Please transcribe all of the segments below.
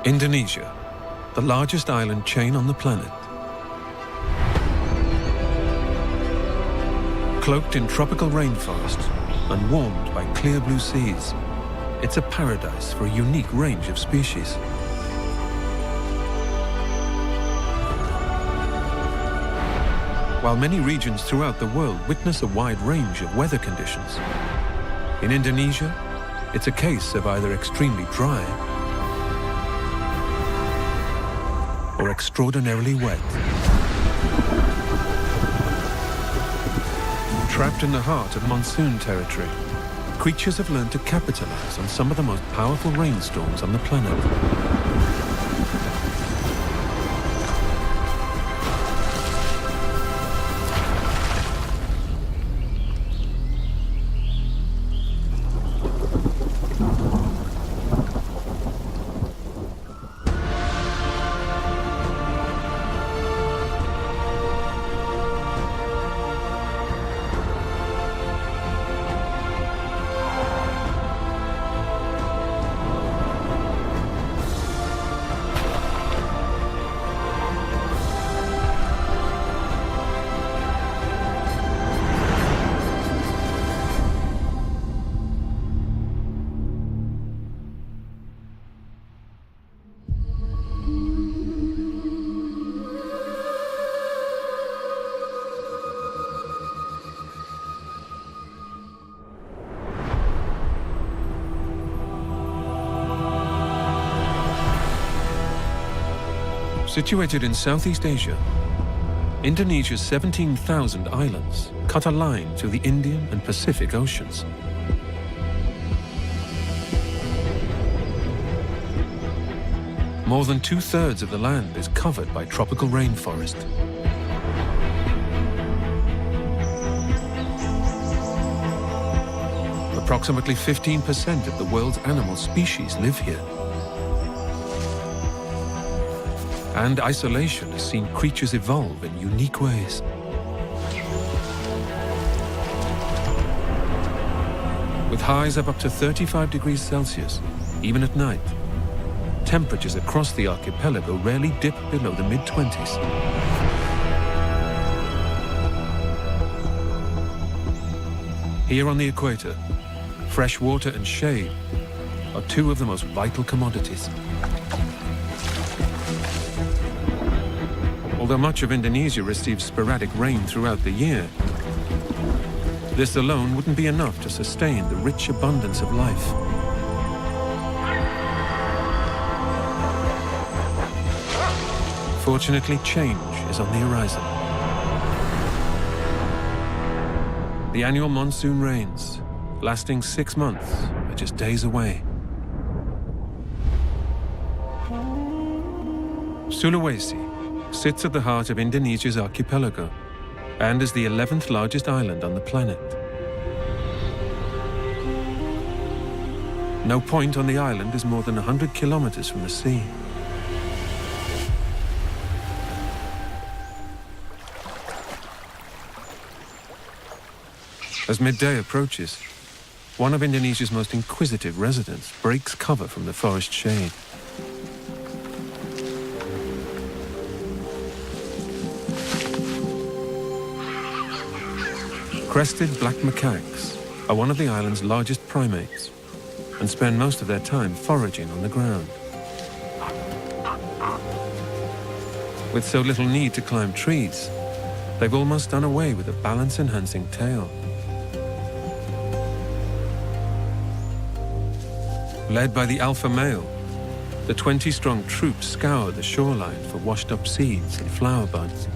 Indonesia, the largest island chain on the planet. Cloaked in tropical rainforests and warmed by clear blue seas, it's a paradise for a unique range of species. While many regions throughout the world witness a wide range of weather conditions, in Indonesia, it's a case of either extremely dry or extraordinarily wet. Trapped in the heart of monsoon territory, creatures have learned to capitalize on some of the most powerful rainstorms on the planet. Situated in Southeast Asia, Indonesia's 17,000 islands cut a line through the Indian and Pacific Oceans. More than 2/3 of the land is covered by tropical rainforest. Approximately 15% of the world's animal species live here. And isolation has seen creatures evolve in unique ways. With highs of up to 35 degrees Celsius, even at night, temperatures across the archipelago rarely dip below the mid-20s. Here on the equator, fresh water and shade are two of the most vital commodities. Although much of Indonesia receives sporadic rain throughout the year, this alone wouldn't be enough to sustain the rich abundance of life. Fortunately, change is on the horizon. The annual monsoon rains, lasting 6 months, are just days away. Sulawesi sits at the heart of Indonesia's archipelago and is the 11th largest island on the planet. No point on the island is more than 100 kilometers from the sea. As midday approaches, one of Indonesia's most inquisitive residents breaks cover from the forest shade. Crested black macaques are one of the island's largest primates and spend most of their time foraging on the ground. With so little need to climb trees, they've almost done away with a balance-enhancing tail. Led by the alpha male, the 20-strong troop scour the shoreline for washed-up seeds and flower buds.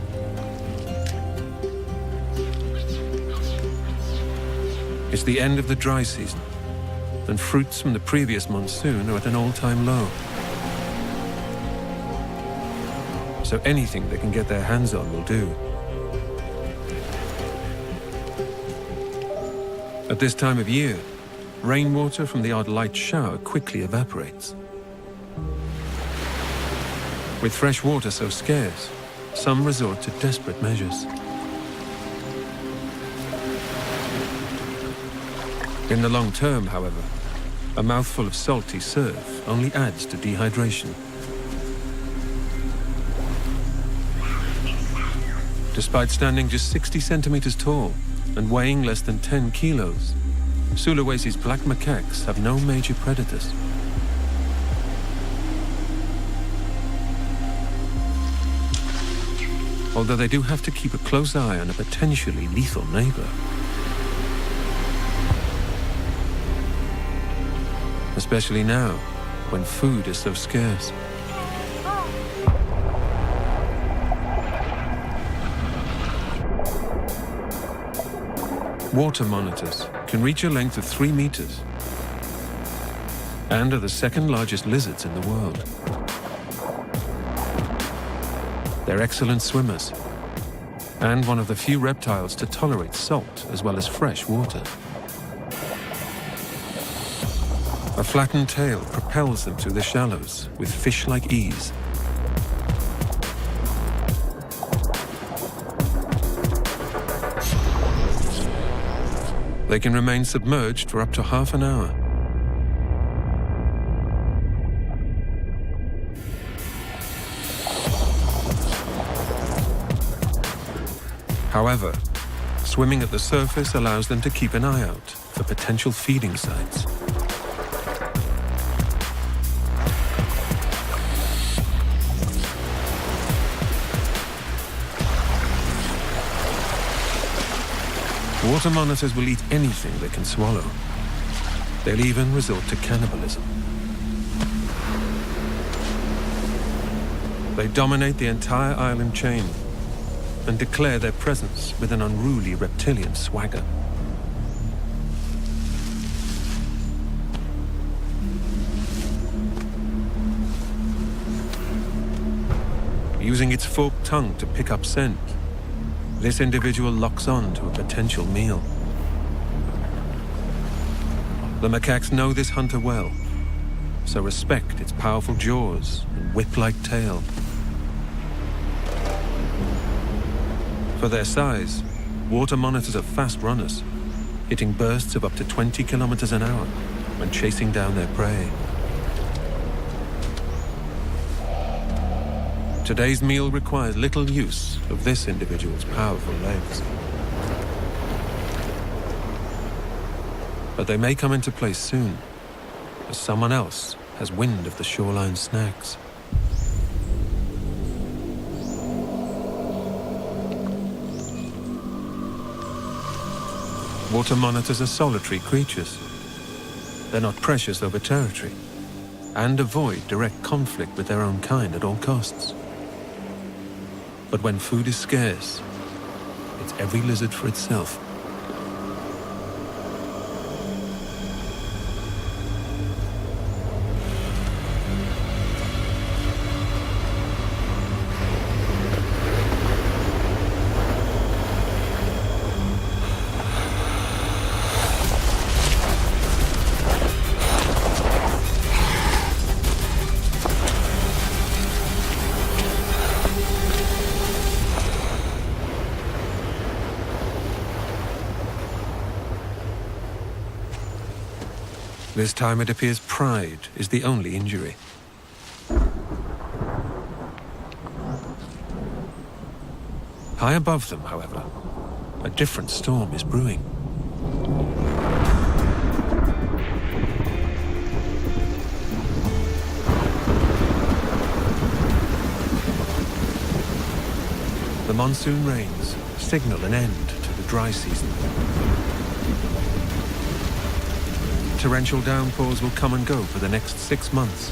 It's the end of the dry season, and fruits from the previous monsoon are at an all-time low. So anything they can get their hands on will do. At this time of year, rainwater from the odd light shower quickly evaporates. With fresh water so scarce, some resort to desperate measures. In the long term, however, a mouthful of salty surf only adds to dehydration. Despite standing just 60 centimeters tall and weighing less than 10 kilos, Sulawesi's black macaques have no major predators. Although they do have to keep a close eye on a potentially lethal neighbor. Especially now, when food is so scarce. Water monitors can reach a length of 3 meters and are the second largest lizards in the world. They're excellent swimmers and one of the few reptiles to tolerate salt as well as fresh water. A flattened tail propels them through the shallows with fish-like ease. They can remain submerged for up to half an hour. However, swimming at the surface allows them to keep an eye out for potential feeding sites. Water monitors will eat anything they can swallow. They'll even resort to cannibalism. They dominate the entire island chain and declare their presence with an unruly reptilian swagger. Using its forked tongue to pick up scent, this individual locks on to a potential meal. The macaques know this hunter well, so respect its powerful jaws and whip-like tail. For their size, water monitors are fast runners, hitting bursts of up to 20 kilometers an hour when chasing down their prey. Today's meal requires little use of this individual's powerful legs. But they may come into place soon, as someone else has wind of the shoreline snacks. Water monitors are solitary creatures. They're not precious over territory and avoid direct conflict with their own kind at all costs. But when food is scarce, it's every lizard for itself. This time it appears pride is the only injury. High above them, however, a different storm is brewing. The monsoon rains signal an end to the dry season. Torrential downpours will come and go for the next 6 months.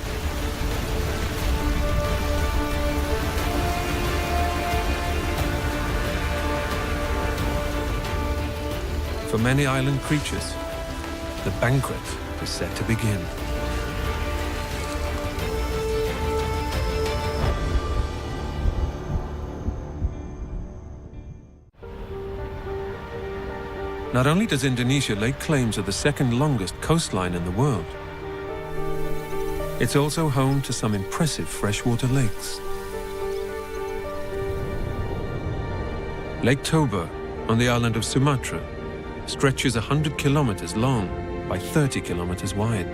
For many island creatures, the banquet is set to begin. Not only does Indonesia lay claim to the second longest coastline in the world, it's also home to some impressive freshwater lakes. Lake Toba on the island of Sumatra stretches 100 kilometers long by 30 kilometers wide.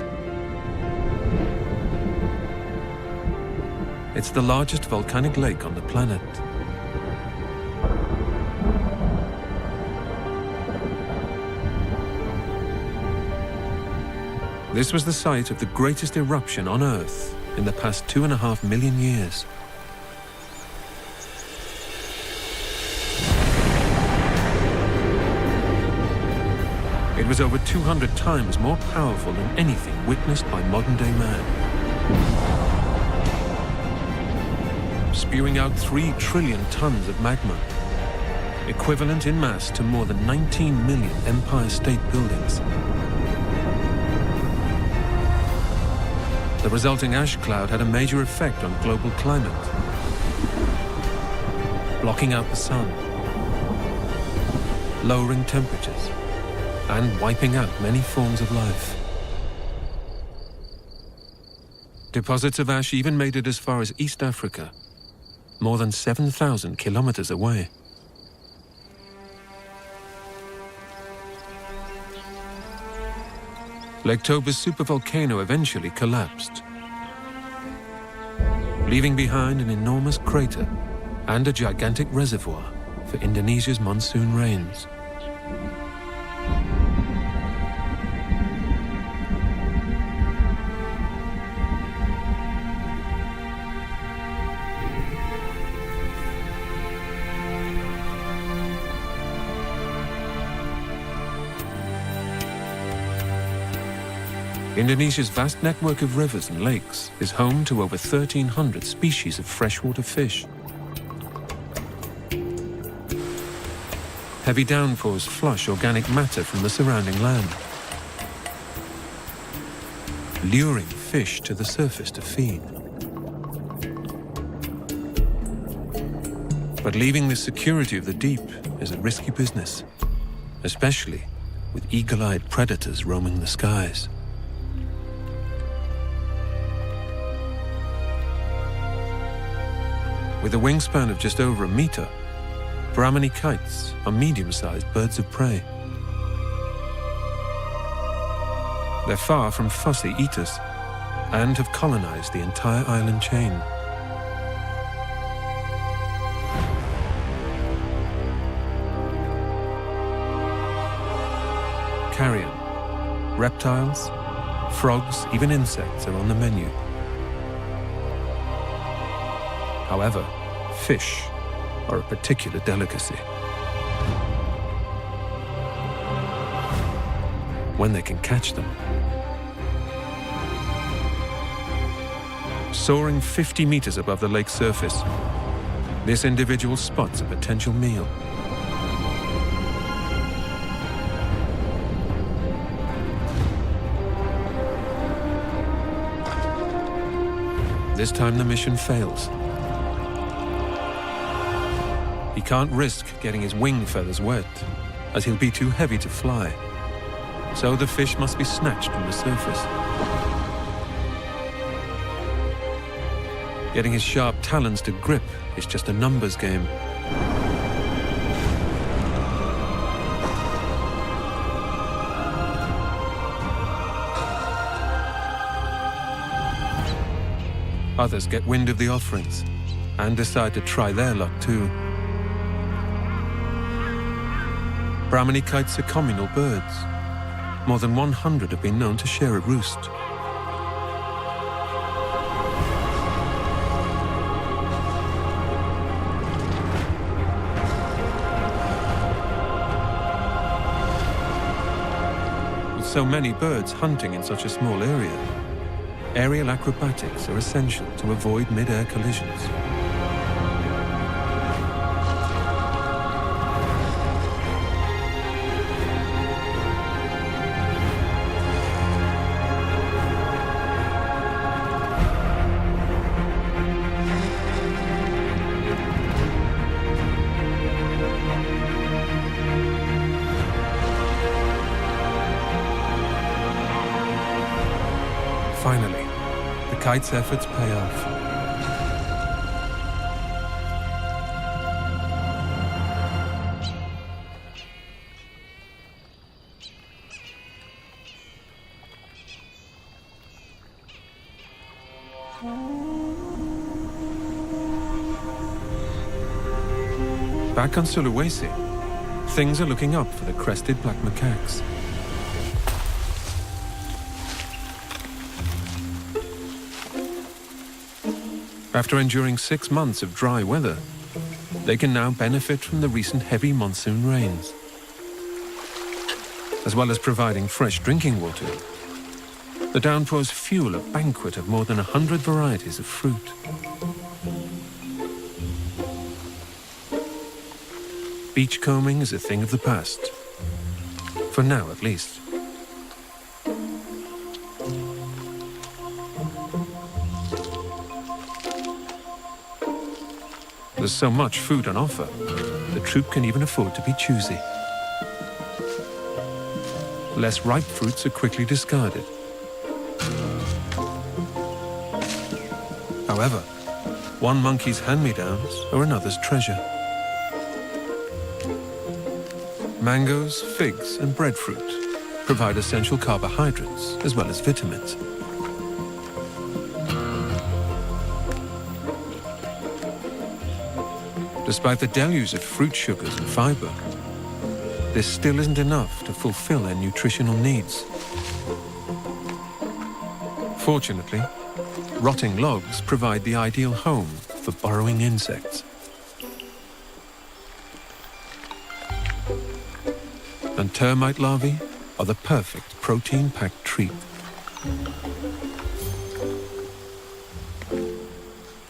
It's the largest volcanic lake on the planet. This was the site of the greatest eruption on Earth in the past 2.5 million years. It was over 200 times more powerful than anything witnessed by modern-day man. Spewing out 3 trillion tons of magma, equivalent in mass to more than 19 million Empire State Buildings. The resulting ash cloud had a major effect on global climate, blocking out the sun, lowering temperatures, and wiping out many forms of life. Deposits of ash even made it as far as East Africa, more than 7,000 kilometers away. Lake Toba's supervolcano eventually collapsed, leaving behind an enormous crater and a gigantic reservoir for Indonesia's monsoon rains. Indonesia's vast network of rivers and lakes is home to over 1,300 species of freshwater fish. Heavy downpours flush organic matter from the surrounding land, luring fish to the surface to feed. But leaving the security of the deep is a risky business, especially with eagle-eyed predators roaming the skies. With a wingspan of just over a metre, Brahminy kites are medium-sized birds of prey. They're far from fussy eaters and have colonized the entire island chain. Carrion, reptiles, frogs, even insects are on the menu. However, fish are a particular delicacy. When they can catch them. Soaring 50 meters above the lake's surface, this individual spots a potential meal. This time the mission fails. He can't risk getting his wing feathers wet, as he'll be too heavy to fly. So the fish must be snatched from the surface. Getting his sharp talons to grip is just a numbers game. Others get wind of the offerings and decide to try their luck too. Brahminy kites are communal birds. More than 100 have been known to share a roost. With so many birds hunting in such a small area, aerial acrobatics are essential to avoid mid-air collisions. Finally, the kite's efforts pay off. Back on Sulawesi, things are looking up for the crested black macaques. After enduring 6 months of dry weather, they can now benefit from the recent heavy monsoon rains. As well as providing fresh drinking water, the downpours fuel a banquet of more than 100 varieties of fruit. Beachcombing is a thing of the past, for now at least. There's so much food on offer, the troop can even afford to be choosy. Less ripe fruits are quickly discarded. However, one monkey's hand-me-downs are another's treasure. Mangoes, figs, and breadfruit provide essential carbohydrates as well as vitamins. Despite the deluge of fruit sugars and fiber, this still isn't enough to fulfill their nutritional needs. Fortunately, rotting logs provide the ideal home for burrowing insects. And termite larvae are the perfect protein-packed treat.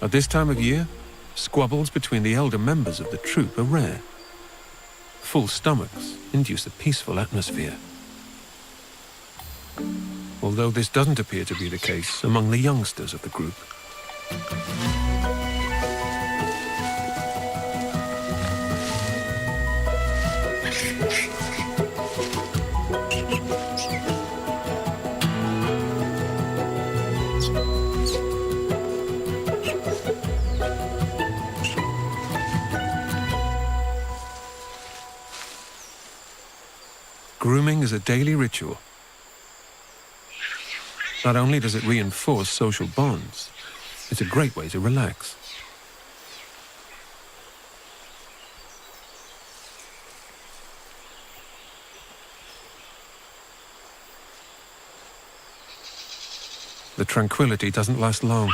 At this time of year, squabbles between the elder members of the troop are rare. Full stomachs induce a peaceful atmosphere. Although this doesn't appear to be the case among the youngsters of the group. Grooming is a daily ritual. Not only does it reinforce social bonds, it's a great way to relax. The tranquility doesn't last long.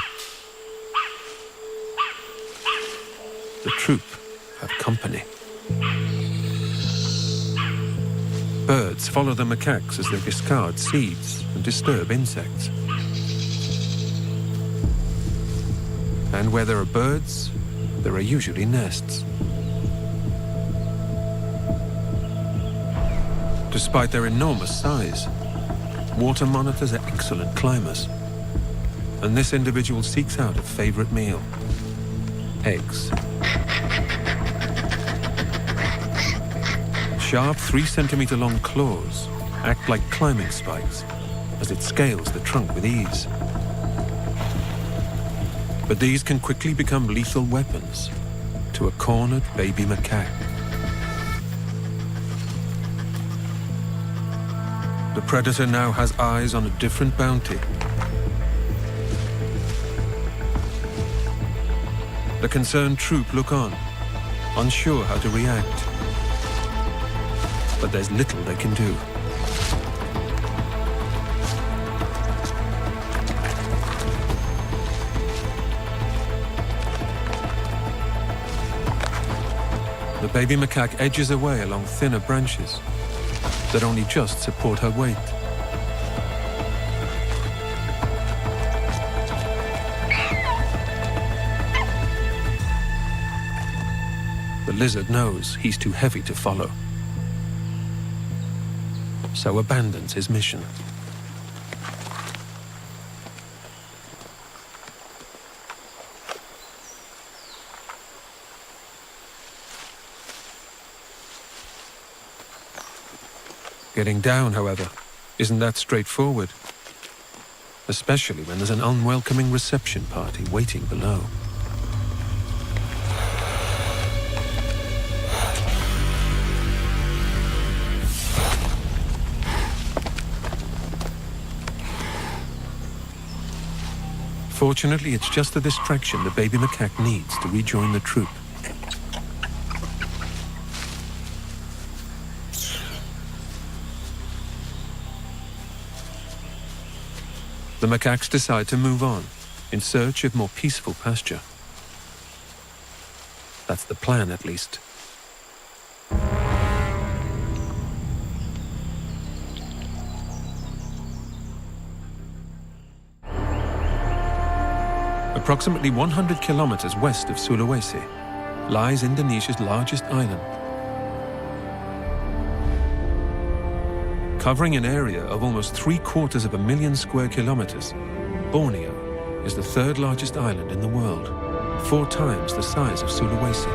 The troop have company. Birds follow the macaques as they discard seeds and disturb insects. And where there are birds, there are usually nests. Despite their enormous size, water monitors are excellent climbers. And this individual seeks out a favorite meal: eggs. Sharp 3-centimeter long claws act like climbing spikes as it scales the trunk with ease. But these can quickly become lethal weapons to a cornered baby macaque. The predator now has eyes on a different bounty. The concerned troop look on, unsure how to react. But there's little they can do. The baby macaque edges away along thinner branches that only just support her weight. The lizard knows he's too heavy to follow, so abandons his mission. Getting down, however, isn't that straightforward, especially when there's an unwelcoming reception party waiting below. Fortunately, it's just the distraction the baby macaque needs to rejoin the troop. The macaques decide to move on in search of more peaceful pasture. That's the plan, at least. Approximately 100 kilometers west of Sulawesi lies Indonesia's largest island. Covering an area of almost 750,000 square kilometers, Borneo is the third largest island in the world, 4 times the size of Sulawesi.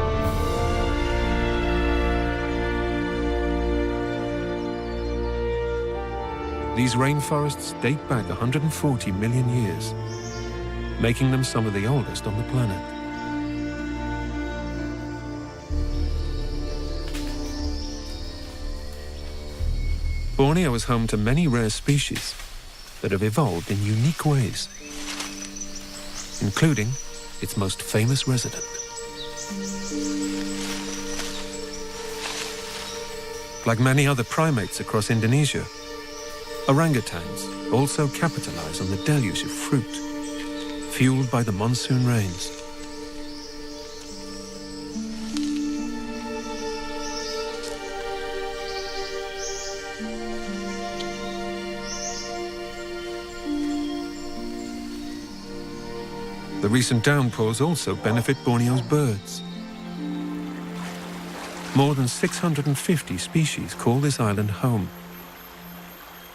These rainforests date back 140 million years, making them some of the oldest on the planet. Borneo is home to many rare species that have evolved in unique ways, including its most famous resident. Like many other primates across Indonesia, orangutans also capitalize on the deluge of fruit, fueled by the monsoon rains. The recent downpours also benefit Borneo's birds. More than 650 species call this island home.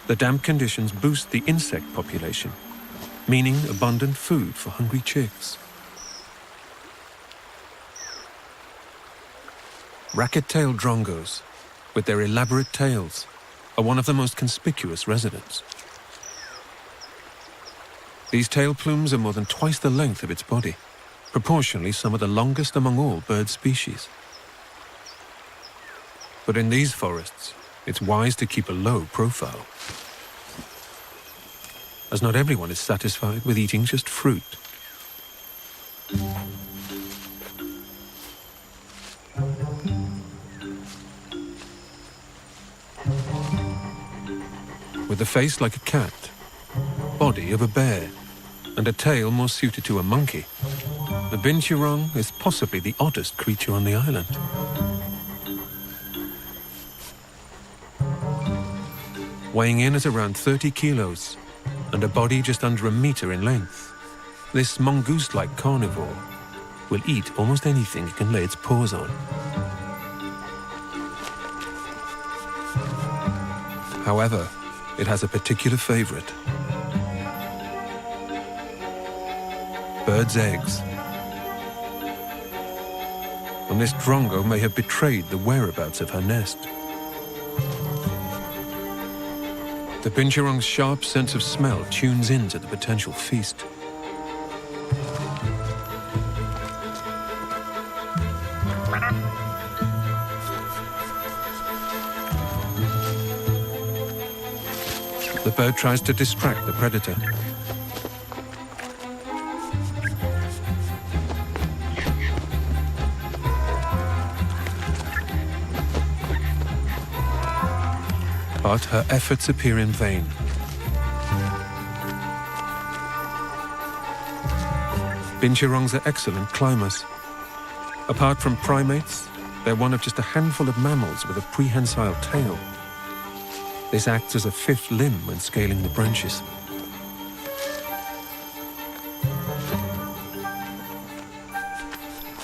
The damp conditions boost the insect population, meaning abundant food for hungry chicks. Racket-tailed drongos, with their elaborate tails, are one of the most conspicuous residents. These tail plumes are more than twice the length of its body, proportionally some of the longest among all bird species. But in these forests, it's wise to keep a low profile, as not everyone is satisfied with eating just fruit. With a face like a cat, body of a bear, and a tail more suited to a monkey, the binturong is possibly the oddest creature on the island. Weighing in at around 30 kilos and a body just under a metre in length, this mongoose-like carnivore will eat almost anything it can lay its paws on. However, it has a particular favourite: birds' eggs. And this drongo may have betrayed the whereabouts of her nest. The binturong's sharp sense of smell tunes into the potential feast. The bird tries to distract the predator. But her efforts appear in vain. Binturongs are excellent climbers. Apart from primates, they're one of just a handful of mammals with a prehensile tail. This acts as a fifth limb when scaling the branches.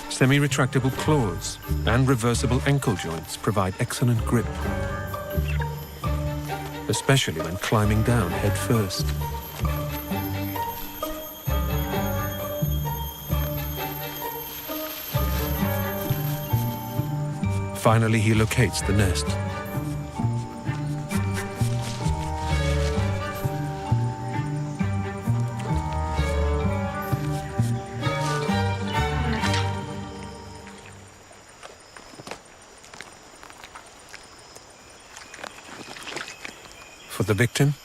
Semi-retractable claws and reversible ankle joints provide excellent grip, especially when climbing down head first. Finally, he locates the nest. For the victim,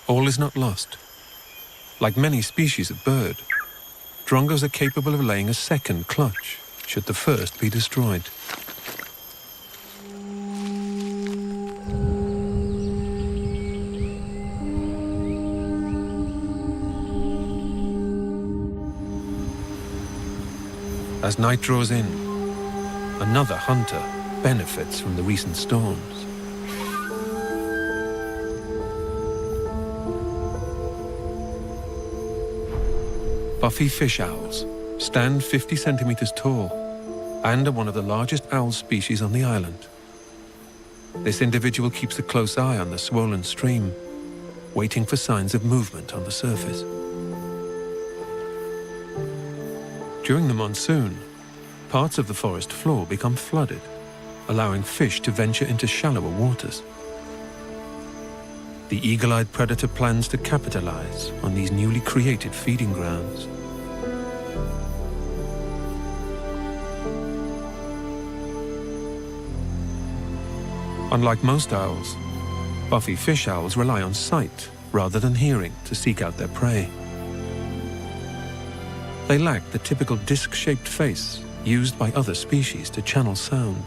all is not lost. Like many species of bird, drongos are capable of laying a second clutch should the first be destroyed. As night draws in, another hunter benefits from the recent storms. Buffy fish owls stand 50 centimeters tall and are one of the largest owl species on the island. This individual keeps a close eye on the swollen stream, waiting for signs of movement on the surface. During the monsoon, parts of the forest floor become flooded, allowing fish to venture into shallower waters. The eagle-eyed predator plans to capitalize on these newly created feeding grounds. Unlike most owls, buffy fish owls rely on sight rather than hearing to seek out their prey. They lack the typical disc-shaped face used by other species to channel sound.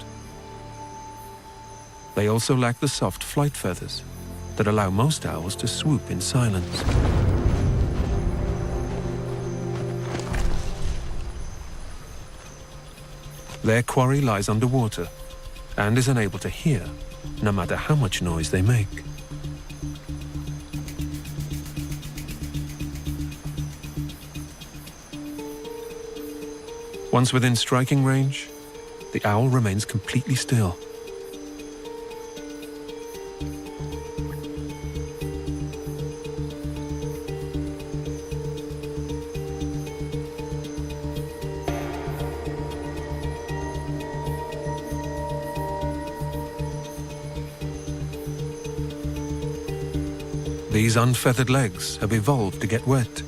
They also lack the soft flight feathers that allow most owls to swoop in silence. Their quarry lies underwater and is unable to hear, no matter how much noise they make. Once within striking range, the owl remains completely still. These unfeathered legs have evolved to get wet.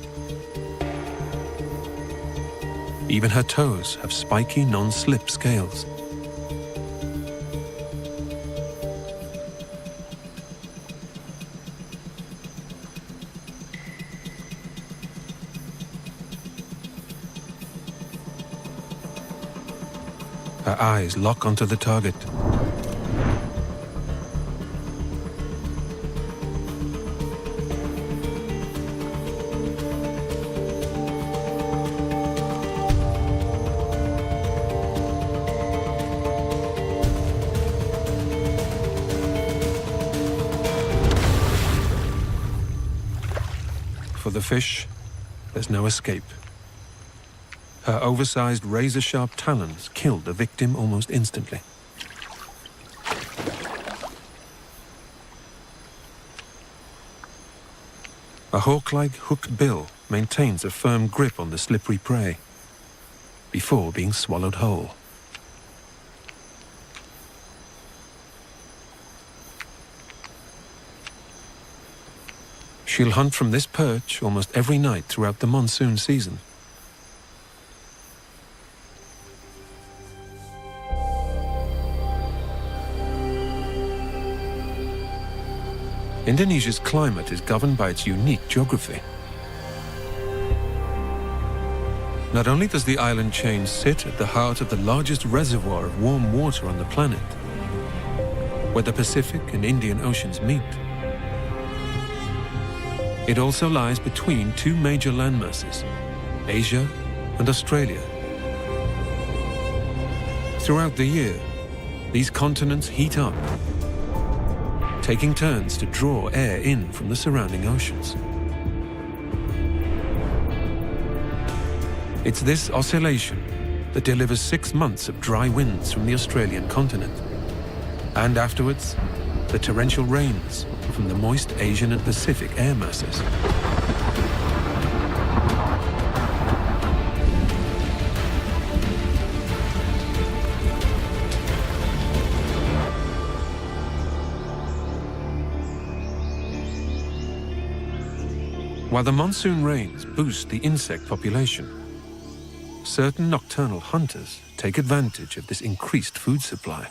Even her toes have spiky, non-slip scales. Her eyes lock onto the target. For the fish, there's no escape. Her oversized razor-sharp talons kill the victim almost instantly. A hawk-like hooked bill maintains a firm grip on the slippery prey before being swallowed whole. She'll hunt from this perch almost every night throughout the monsoon season. Indonesia's climate is governed by its unique geography. Not only does the island chain sit at the heart of the largest reservoir of warm water on the planet, where the Pacific and Indian Oceans meet, it also lies between two major landmasses, Asia and Australia. Throughout the year, these continents heat up, taking turns to draw air in from the surrounding oceans. It's this oscillation that delivers 6 months of dry winds from the Australian continent, and afterwards, the torrential rains from the moist Asian and Pacific air masses. While the monsoon rains boost the insect population, certain nocturnal hunters take advantage of this increased food supply.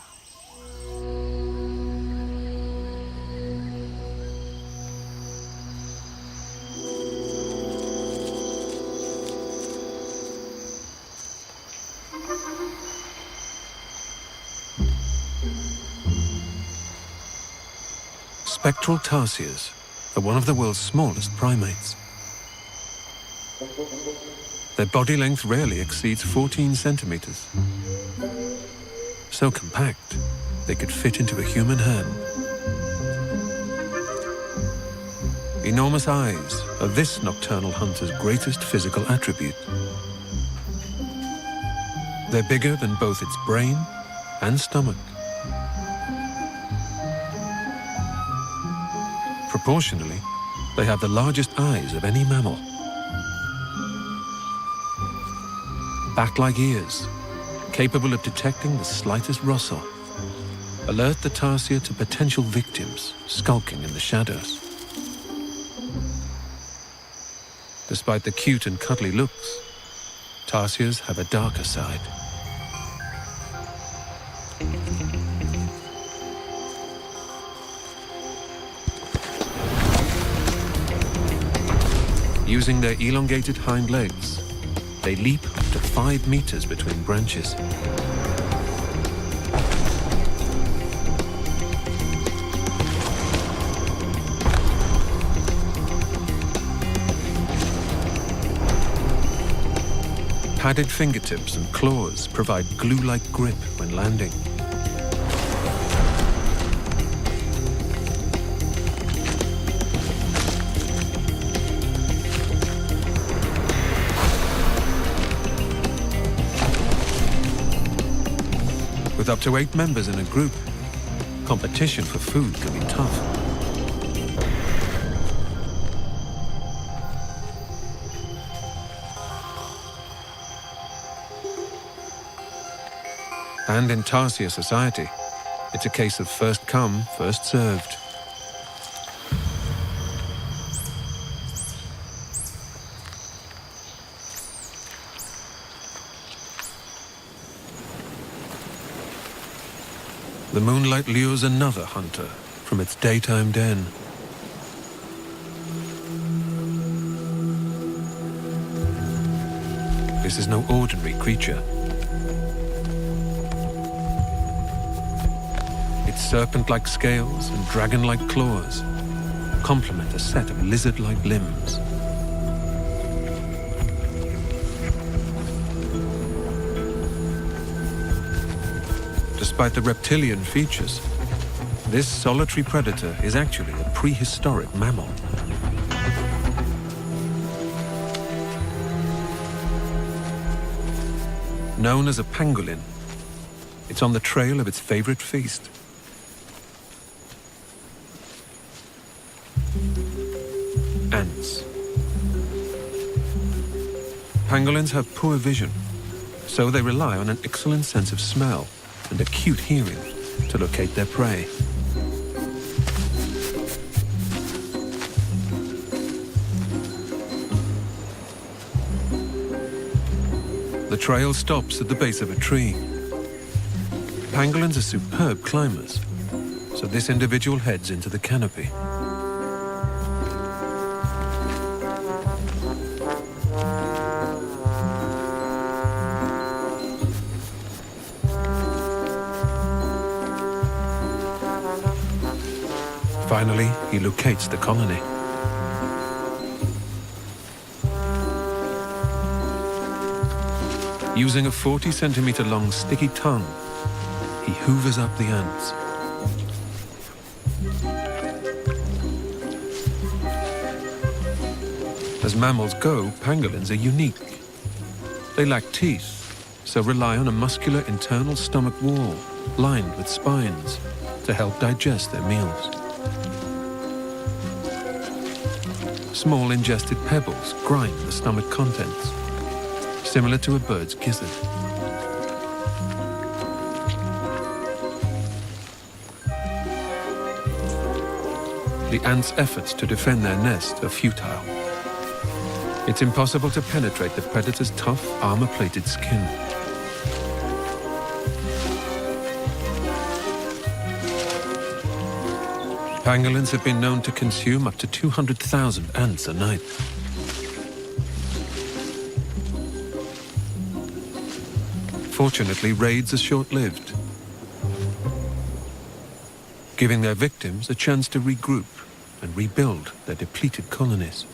Spectral tarsiers are one of the world's smallest primates. Their body length rarely exceeds 14 centimeters. So compact, they could fit into a human hand. Enormous eyes are this nocturnal hunter's greatest physical attribute. They're bigger than both its brain and stomach. Proportionally, they have the largest eyes of any mammal. Bat-like ears, capable of detecting the slightest rustle, alert the tarsier to potential victims skulking in the shadows. Despite the cute and cuddly looks, tarsiers have a darker side. Using their elongated hind legs, they leap up to 5 meters between branches. Padded fingertips and claws provide glue-like grip when landing. With up to 8 members in a group, competition for food can be tough. And in tarsier society, it's a case of first come, first served. The moonlight lures another hunter from its daytime den. This is no ordinary creature. Its serpent-like scales and dragon-like claws complement a set of lizard-like limbs. Despite the reptilian features, this solitary predator is actually a prehistoric mammal. Known as a pangolin, it's on the trail of its favorite feast. Ants. Pangolins have poor vision, so they rely on an excellent sense of smell and acute hearing to locate their prey. The trail stops at the base of a tree. Pangolins are superb climbers, so this individual heads into the canopy. Finally, he locates the colony. Using a 40-centimeter-long sticky tongue, he hoovers up the ants. As mammals go, pangolins are unique. They lack teeth, so rely on a muscular internal stomach wall lined with spines to help digest their meals. Small ingested pebbles grind the stomach contents, similar to a bird's gizzard. The ants' efforts to defend their nest are futile. It's impossible to penetrate the predator's tough, armor-plated skin. Pangolins have been known to consume up to 200,000 ants a night. Fortunately, raids are short-lived, giving their victims a chance to regroup and rebuild their depleted colonies.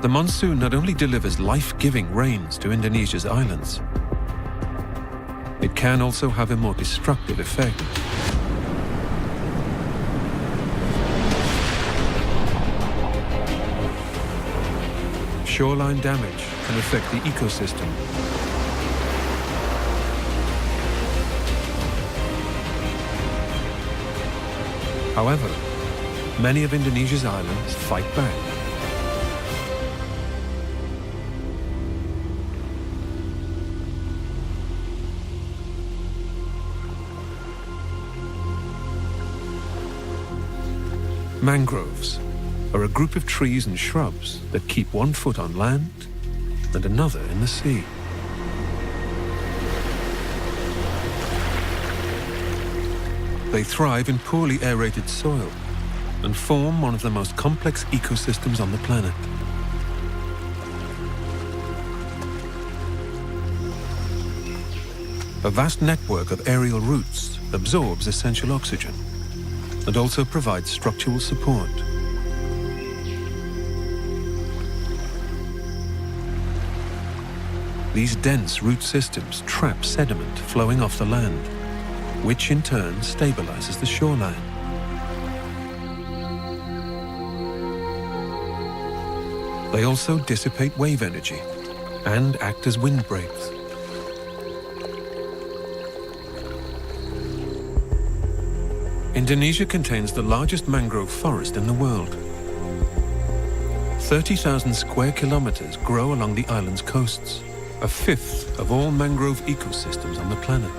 The monsoon not only delivers life-giving rains to Indonesia's islands, it can also have a more destructive effect. Shoreline damage can affect the ecosystem. However, many of Indonesia's islands fight back. Mangroves are a group of trees and shrubs that keep one foot on land and another in the sea. They thrive in poorly aerated soil and form one of the most complex ecosystems on the planet. A vast network of aerial roots absorbs essential oxygen and also provides structural support. These dense root systems trap sediment flowing off the land, which in turn stabilizes the shoreline. They also dissipate wave energy and act as windbreaks. Indonesia contains the largest mangrove forest in the world. 30,000 square kilometers grow along the island's coasts, a fifth of all mangrove ecosystems on the planet.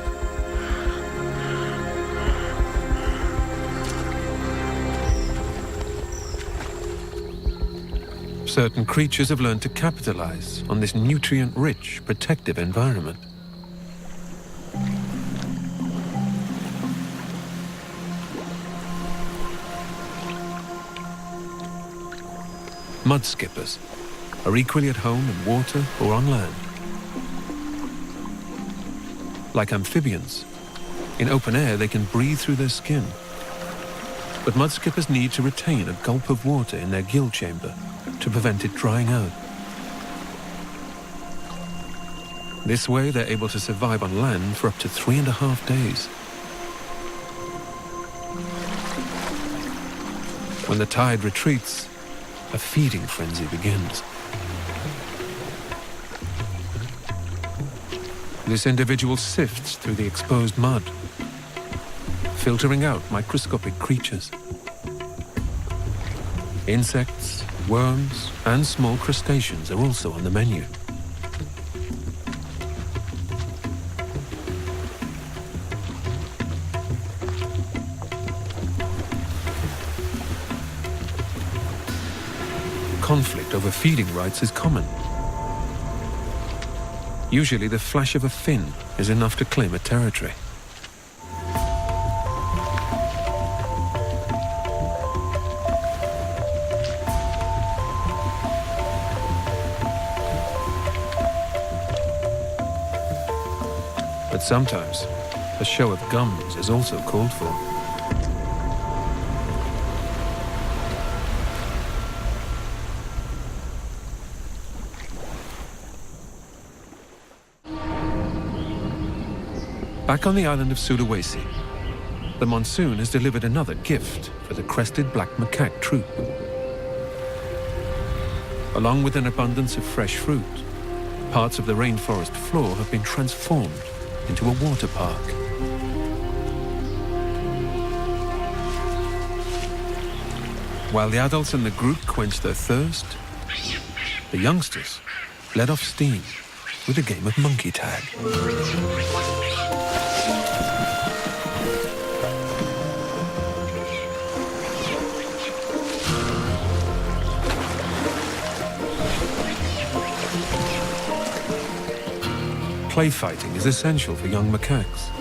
Certain creatures have learned to capitalize on this nutrient-rich, protective environment. Mud skippers are equally at home in water or on land. Like amphibians, in open air they can breathe through their skin. But mud skippers need to retain a gulp of water in their gill chamber to prevent it drying out. This way they're able to survive on land for up to 3.5 days. When the tide retreats, a feeding frenzy begins. This individual sifts through the exposed mud, filtering out microscopic creatures. Insects, worms, and small crustaceans are also on the menu. Conflict over feeding rights is common. Usually the flash of a fin is enough to claim a territory. But sometimes a show of gums is also called for. Back on the island of Sulawesi, the monsoon has delivered another gift for the crested black macaque troop. Along with an abundance of fresh fruit, parts of the rainforest floor have been transformed into a water park. While the adults in the group quenched their thirst, the youngsters let off steam with a game of monkey tag. Play fighting is essential for young macaques.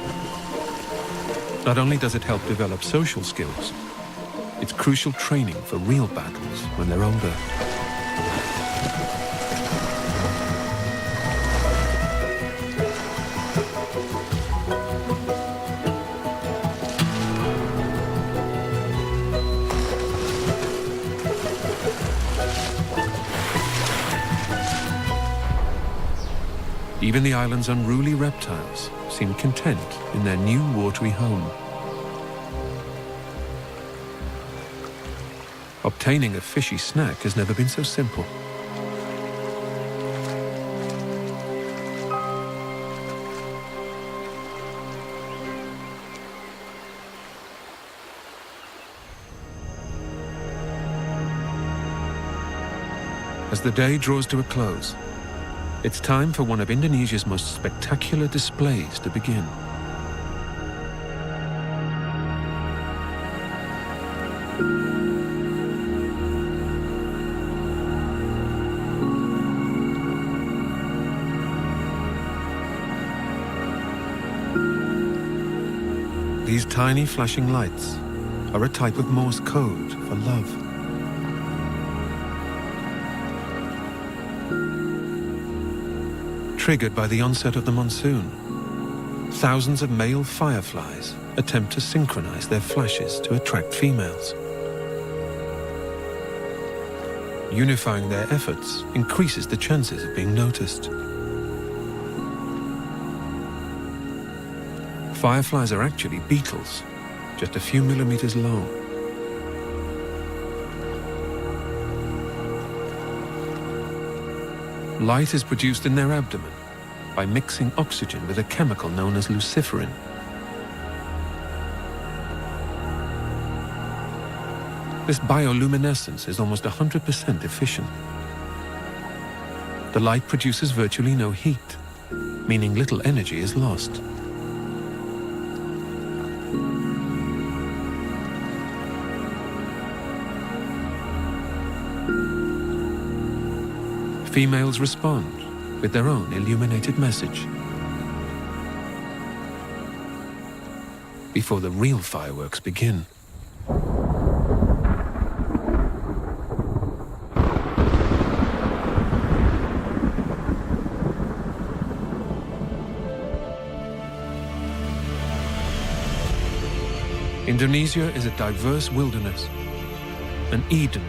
Not only does it help develop social skills, it's crucial training for real battles when they're older. Even the island's unruly reptiles seem content in their new watery home. Obtaining a fishy snack has never been so simple. As the day draws to a close, it's time for one of Indonesia's most spectacular displays to begin. These tiny flashing lights are a type of Morse code for love. Triggered by the onset of the monsoon, thousands of male fireflies attempt to synchronize their flashes to attract females. Unifying their efforts increases the chances of being noticed. Fireflies are actually beetles, just a few millimeters long. Light is produced in their abdomen by mixing oxygen with a chemical known as luciferin. This bioluminescence is almost 100% efficient. The light produces virtually no heat, meaning little energy is lost. Females respond with their own illuminated message before the real fireworks begin. Indonesia is a diverse wilderness, an Eden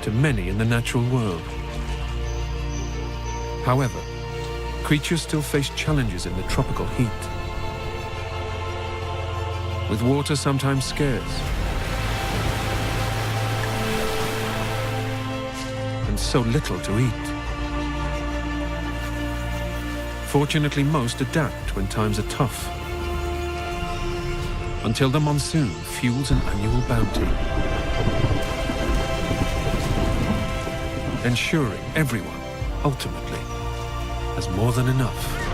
to many in the natural world. However, creatures still face challenges in the tropical heat. With water sometimes scarce, and so little to eat. Fortunately, most adapt when times are tough, until the monsoon fuels an annual bounty, ensuring everyone ultimately has more than enough.